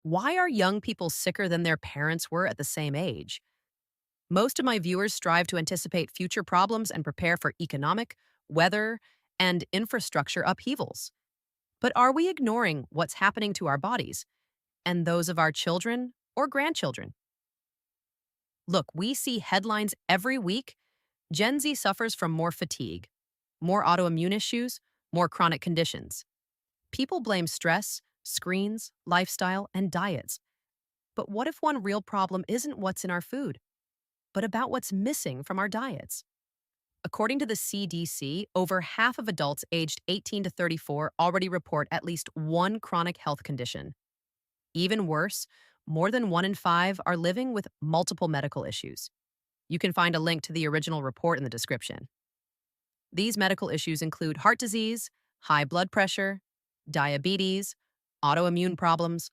Why are young people sicker than their parents were at the same age? Most of my viewers strive to anticipate future problems and prepare for economic, weather, and infrastructure upheavals. But are we ignoring what's happening to our bodies and those of our children or grandchildren? Look, we see headlines every week. Gen Z suffers from more fatigue, more autoimmune issues, more chronic conditions. People blame stress, screens, lifestyle, and diets. But what if one real problem isn't what's in our food, but about what's missing from our diets? According to the CDC, over half of adults aged 18 to 34 already report at least one chronic health condition. Even worse, more than 1 in 5 are living with multiple medical issues. You can find a link to the original report in the description. These medical issues include heart disease, high blood pressure, diabetes, autoimmune problems,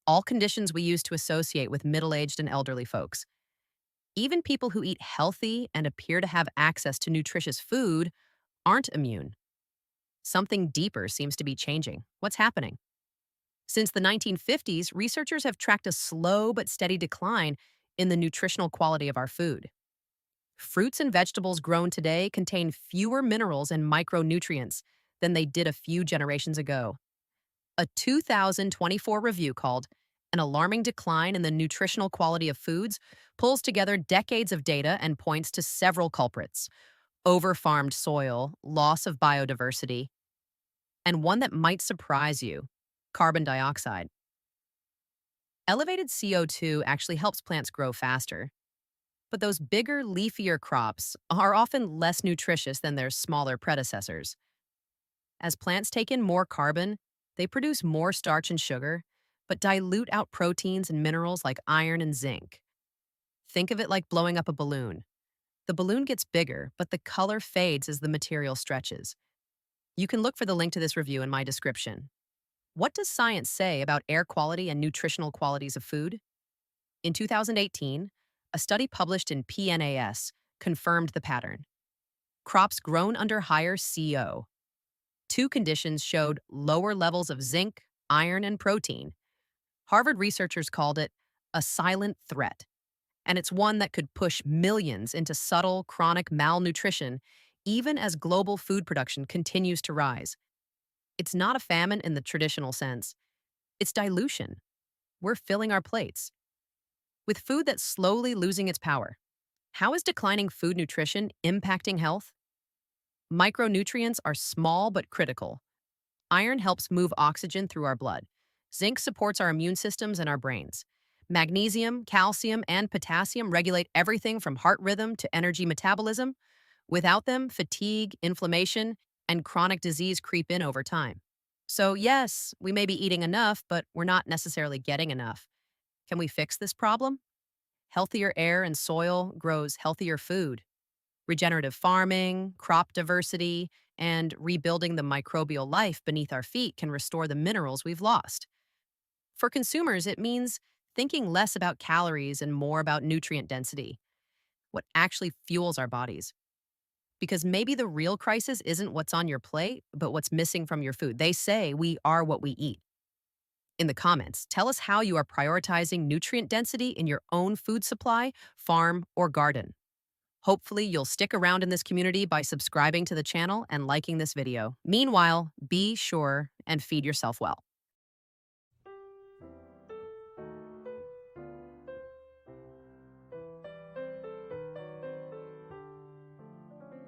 all conditions we used to associate with middle-aged and elderly folks. Even people who eat healthy and appear to have access to nutritious food aren't immune. Something deeper seems to be changing. What's happening? Since the 1950s, researchers have tracked a slow but steady decline in the nutritional quality of our food. Fruits and vegetables grown today contain fewer minerals and micronutrients than they did a few generations ago. A 2024 review called An Alarming Decline in the Nutritional Quality of Foods pulls together decades of data and points to several culprits: overfarmed soil, loss of biodiversity, and one that might surprise you: carbon dioxide. Elevated CO2 actually helps plants grow faster, but those bigger, leafier crops are often less nutritious than their smaller predecessors. As plants take in more carbon, they produce more starch and sugar, but dilute out proteins and minerals like iron and zinc. Think of it like blowing up a balloon. The balloon gets bigger, but the color fades as the material stretches. You can look for the link to this review in my description. What does science say about air quality and nutritional qualities of food? In 2018, a study published in PNAS confirmed the pattern. Crops grown under higher CO. Two conditions showed lower levels of zinc, iron, and protein. Harvard researchers called it a silent threat, and it's one that could push millions into subtle, chronic malnutrition even as global food production continues to rise. It's not a famine in the traditional sense. It's dilution. We're filling our plates with food that's slowly losing its power. How is declining food nutrition impacting health? Micronutrients are small but critical. Iron helps move oxygen through our blood. Zinc supports our immune systems and our brains. Magnesium, calcium, and potassium regulate everything from heart rhythm to energy metabolism. Without them, fatigue, inflammation, and chronic disease creep in over time. So, yes, we may be eating enough, but we're not necessarily getting enough. Can we fix this problem? Healthier air and soil grows healthier food. Regenerative farming, crop diversity, and rebuilding the microbial life beneath our feet can restore the minerals we've lost. For consumers, it means thinking less about calories and more about nutrient density, what actually fuels our bodies. Because maybe the real crisis isn't what's on your plate, but what's missing from your food. They say we are what we eat. In the comments, tell us how you are prioritizing nutrient density in your own food supply, farm, or garden. Hopefully, you'll stick around in this community by subscribing to the channel and liking this video. Meanwhile, be sure and feed yourself well.